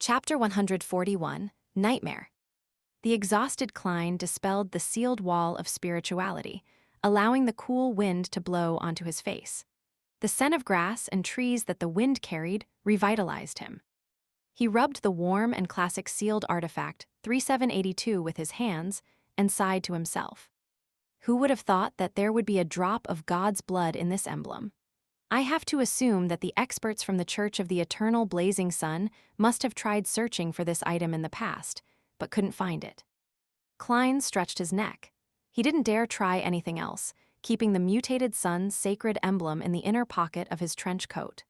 Chapter 141, Nightmare. The exhausted Klein dispelled the sealed wall of spirituality, allowing the cool wind to blow onto his face. The scent of grass and trees that the wind carried revitalized him. He rubbed the warm and classic sealed artifact 3782 with his hands and sighed to himself. Who would have thought that there would be a drop of God's blood in this emblem? I have to assume that the experts from the Church of the Eternal Blazing Sun must have tried searching for this item in the past, but couldn't find it. Klein stretched his neck. He didn't dare try anything else, keeping the mutated sun's sacred emblem in the inner pocket of his trench coat.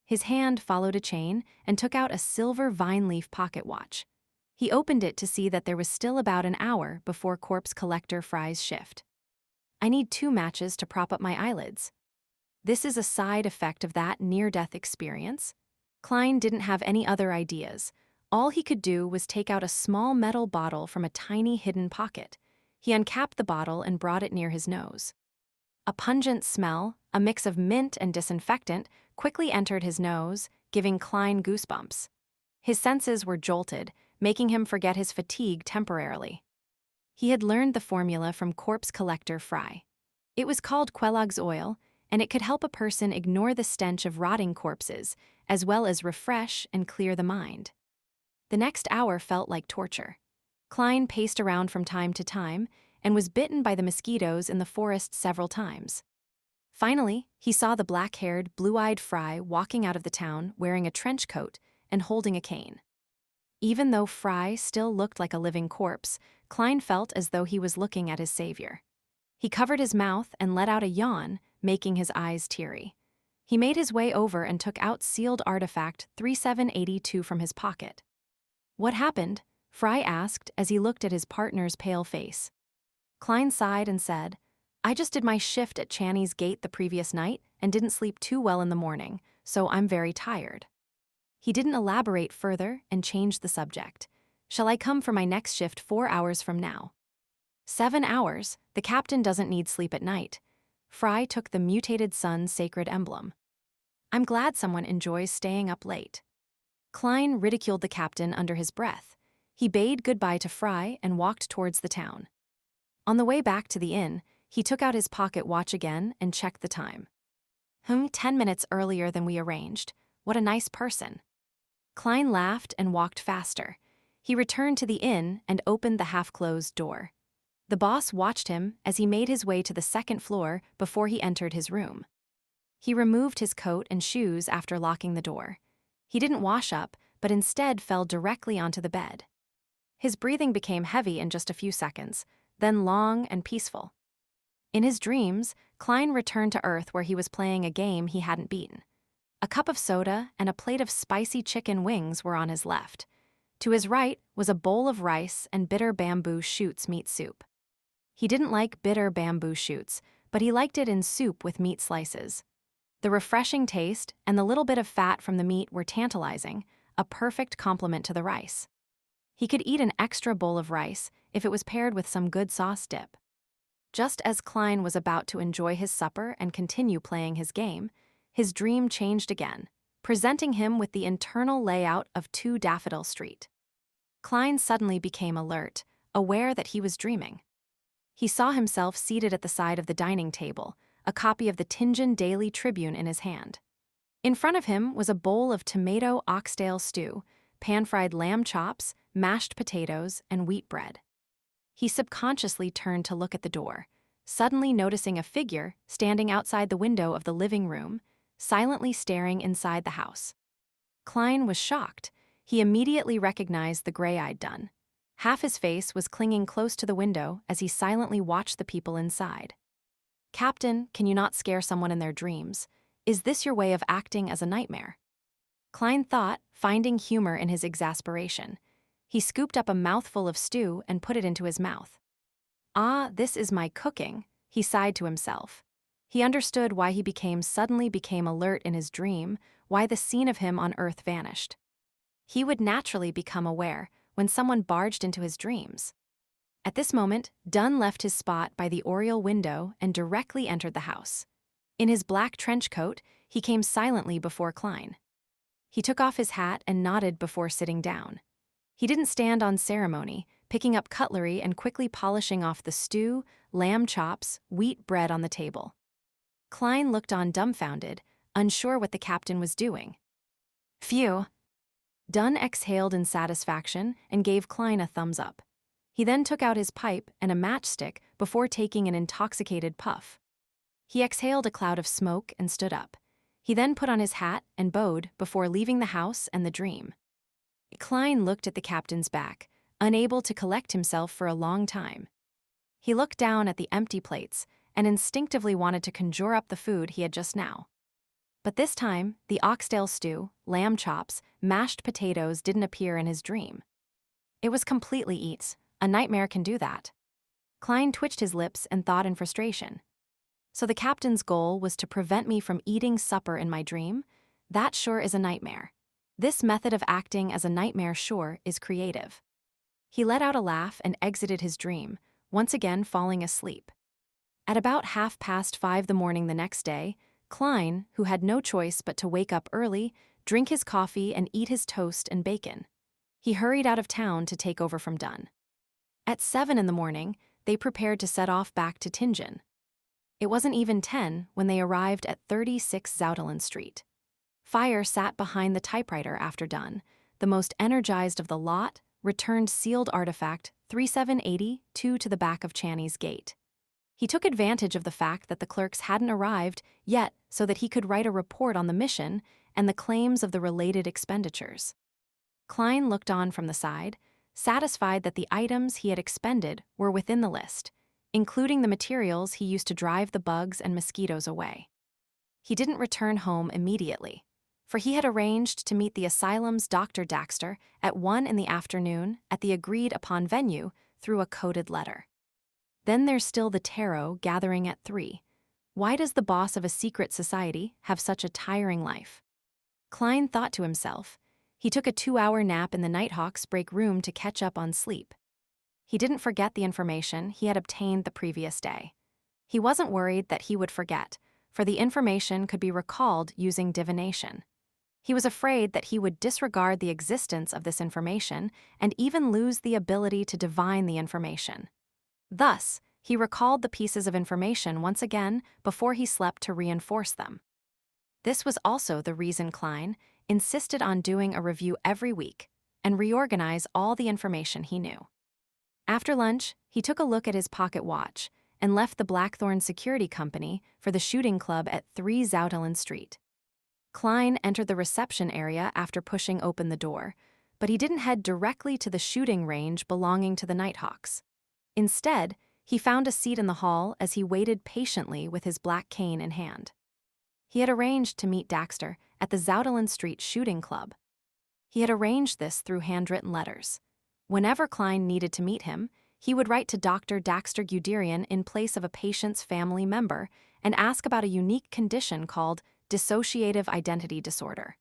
His hand followed a chain and took out a silver vine leaf pocket watch. He opened it to see that there was still about an hour before Corpse Collector Fry's shift. I need 2 matches to prop up my eyelids. This is a side effect of that near-death experience. Klein didn't have any other ideas. All he could do was take out a small metal bottle from a tiny hidden pocket. He uncapped the bottle and brought it near his nose. A pungent smell, a mix of mint and disinfectant, quickly entered his nose, giving Klein goosebumps. His senses were jolted, making him forget his fatigue temporarily. He had learned the formula from Corpse Collector Fry. It was called Kellogg's oil, and it could help a person ignore the stench of rotting corpses, as well as refresh and clear the mind. The next hour felt like torture. Klein paced around from time to time and was bitten by the mosquitoes in the forest several times. Finally, he saw the black-haired, blue-eyed Fry walking out of the town wearing a trench coat and holding a cane. Even though Fry still looked like a living corpse, Klein felt as though he was looking at his savior. He covered his mouth and let out a yawn, making his eyes teary. He made his way over and took out sealed artifact 3782 from his pocket. "What happened?" Fry asked as he looked at his partner's pale face. Klein sighed and said, "I just did my shift at Channy's Gate the previous night and didn't sleep too well in the morning, so I'm very tired." He didn't elaborate further and changed the subject. "Shall I come for my next shift 4 hours from now?" 7 hours? The captain doesn't need sleep at night. Fry took the mutated sun's sacred emblem. "I'm glad someone enjoys staying up late." Klein ridiculed the captain under his breath. He bade goodbye to Fry and walked towards the town. On the way back to the inn, he took out his pocket watch again and checked the time. 10 minutes earlier than we arranged. What a nice person." Klein laughed and walked faster. He returned to the inn and opened the half-closed door. The boss watched him as he made his way to the second floor before he entered his room. He removed his coat and shoes after locking the door. He didn't wash up, but instead fell directly onto the bed. His breathing became heavy in just a few seconds, then long and peaceful. In his dreams, Klein returned to Earth where he was playing a game he hadn't beaten. A cup of soda and a plate of spicy chicken wings were on his left. To his right was a bowl of rice and bitter bamboo shoots meat soup. He didn't like bitter bamboo shoots, but he liked it in soup with meat slices. The refreshing taste and the little bit of fat from the meat were tantalizing, a perfect complement to the rice. He could eat an extra bowl of rice if it was paired with some good sauce dip. Just as Klein was about to enjoy his supper and continue playing his game, his dream changed again, presenting him with the internal layout of 2 Daffodil Street. Klein suddenly became alert, aware that he was dreaming. He saw himself seated at the side of the dining table, a copy of the Tingen Daily Tribune in his hand. In front of him was a bowl of tomato oxtail stew, pan-fried lamb chops, mashed potatoes, and wheat bread. He subconsciously turned to look at the door, suddenly noticing a figure standing outside the window of the living room, silently staring inside the house. Klein was shocked. He immediately recognized the gray-eyed Dunn. Half his face was clinging close to the window as he silently watched the people inside. "Captain, can you not scare someone in their dreams? Is this your way of acting as a nightmare?" Klein thought, finding humor in his exasperation. He scooped up a mouthful of stew and put it into his mouth. "Ah, this is my cooking," he sighed to himself. He understood why he suddenly became alert in his dream, why the scene of him on Earth vanished. He would naturally become aware when someone barged into his dreams. At this moment, Dunn left his spot by the oriel window and directly entered the house. In his black trench coat, he came silently before Klein. He took off his hat and nodded before sitting down. He didn't stand on ceremony, picking up cutlery and quickly polishing off the stew, lamb chops, wheat bread on the table. Klein looked on dumbfounded, unsure what the captain was doing. Phew. Dunn exhaled in satisfaction and gave Klein a thumbs up. He then took out his pipe and a matchstick before taking an intoxicated puff. He exhaled a cloud of smoke and stood up. He then put on his hat and bowed before leaving the house and the dream. Klein looked at the captain's back, unable to collect himself for a long time. He looked down at the empty plates and instinctively wanted to conjure up the food he had just now. But this time, the oxtail stew, lamb chops, mashed potatoes didn't appear in his dream. It was completely eats. A nightmare can do that. Klein twitched his lips and thought in frustration. So the captain's goal was to prevent me from eating supper in my dream? That sure is a nightmare. This method of acting as a nightmare sure is creative. He let out a laugh and exited his dream, once again falling asleep. At about 5:30 the morning the next day, Klein, who had no choice but to wake up early, drink his coffee and eat his toast and bacon. He hurried out of town to take over from Dunn. At 7 in the morning, they prepared to set off back to Tingen. It wasn't even 10 when they arrived at 36 Zoutelen Street. Fire sat behind the typewriter after Dunn, the most energized of the lot, returned sealed artifact 3782 to the back of Channy's gate. He took advantage of the fact that the clerks hadn't arrived yet so that he could write a report on the mission and the claims of the related expenditures. Klein looked on from the side, satisfied that the items he had expended were within the list, including the materials he used to drive the bugs and mosquitoes away. He didn't return home immediately, for he had arranged to meet the asylum's Dr. Daxter at 1 in the afternoon at the agreed-upon venue through a coded letter. Then there's still the tarot gathering at 3. Why does the boss of a secret society have such a tiring life? Klein thought to himself. He took a 2-hour nap in the Nighthawk's break room to catch up on sleep. He didn't forget the information he had obtained the previous day. He wasn't worried that he would forget, for the information could be recalled using divination. He was afraid that he would disregard the existence of this information and even lose the ability to divine the information. Thus, he recalled the pieces of information once again before he slept to reinforce them. This was also the reason Klein insisted on doing a review every week and reorganize all the information he knew. After lunch, he took a look at his pocket watch and left the Blackthorn Security Company for the shooting club at 3 Zoutelen Street. Klein entered the reception area after pushing open the door, but he didn't head directly to the shooting range belonging to the Nighthawks. Instead, he found a seat in the hall as he waited patiently with his black cane in hand. He had arranged to meet Daxter at the Zoutelen Street Shooting Club. He had arranged this through handwritten letters. Whenever Klein needed to meet him, he would write to Dr. Daxter Guderian in place of a patient's family member and ask about a unique condition called dissociative identity disorder.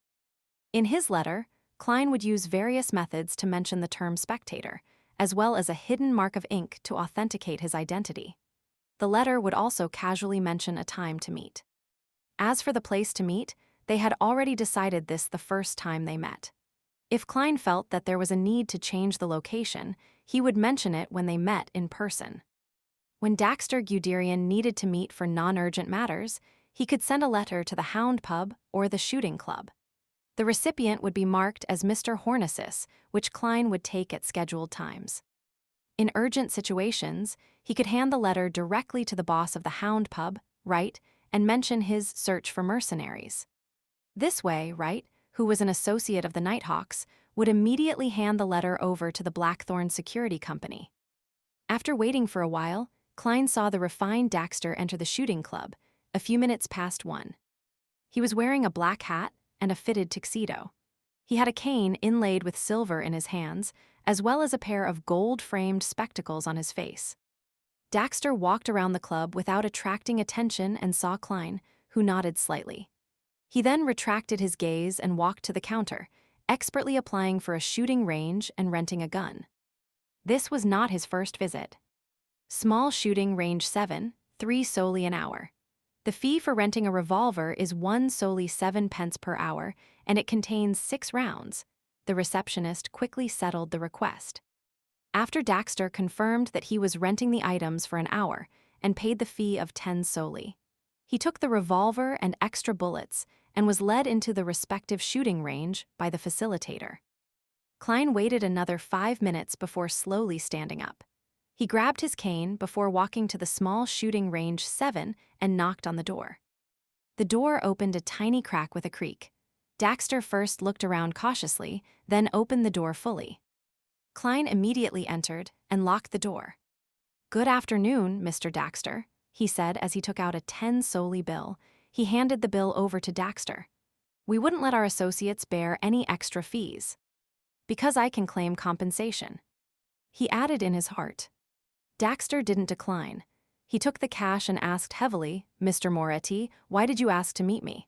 In his letter, Klein would use various methods to mention the term spectator, as well as a hidden mark of ink to authenticate his identity. The letter would also casually mention a time to meet. As for the place to meet, they had already decided this the first time they met. If Klein felt that there was a need to change the location, he would mention it when they met in person. When Daxter Guderian needed to meet for non-urgent matters, he could send a letter to the Hound Pub or the Shooting Club. The recipient would be marked as Mr. Hornesis, which Klein would take at scheduled times. In urgent situations, he could hand the letter directly to the boss of the Hound Pub, Wright, and mention his search for mercenaries. This way, Wright, who was an associate of the Nighthawks, would immediately hand the letter over to the Blackthorn Security Company. After waiting for a while, Klein saw the refined Daxter enter the shooting club, a few minutes past 1. He was wearing a black hat and a fitted tuxedo. He had a cane inlaid with silver in his hands, as well as a pair of gold-framed spectacles on his face. Daxter walked around the club without attracting attention and saw Klein, who nodded slightly. He then retracted his gaze and walked to the counter, expertly applying for a shooting range and renting a gun. This was not his first visit. Small shooting range 7, 3 solely an hour. The fee for renting a revolver is 1 solely 7 pence per hour, and it contains 6 rounds. The receptionist quickly settled the request. After Daxter confirmed that he was renting the items for an hour and paid the fee of 10 soli. He took the revolver and extra bullets and was led into the respective shooting range by the facilitator. Klein waited another 5 minutes before slowly standing up. He grabbed his cane before walking to the small shooting range 7 and knocked on the door. The door opened a tiny crack with a creak. Daxter first looked around cautiously, then opened the door fully. Klein immediately entered and locked the door. "Good afternoon, Mr. Daxter," he said as he took out a 10 soli bill. He handed the bill over to Daxter. "We wouldn't let our associates bear any extra fees, because I can claim compensation," he added in his heart. Daxter didn't decline. He took the cash and asked heavily, "Mr. Moretti, why did you ask to meet me?"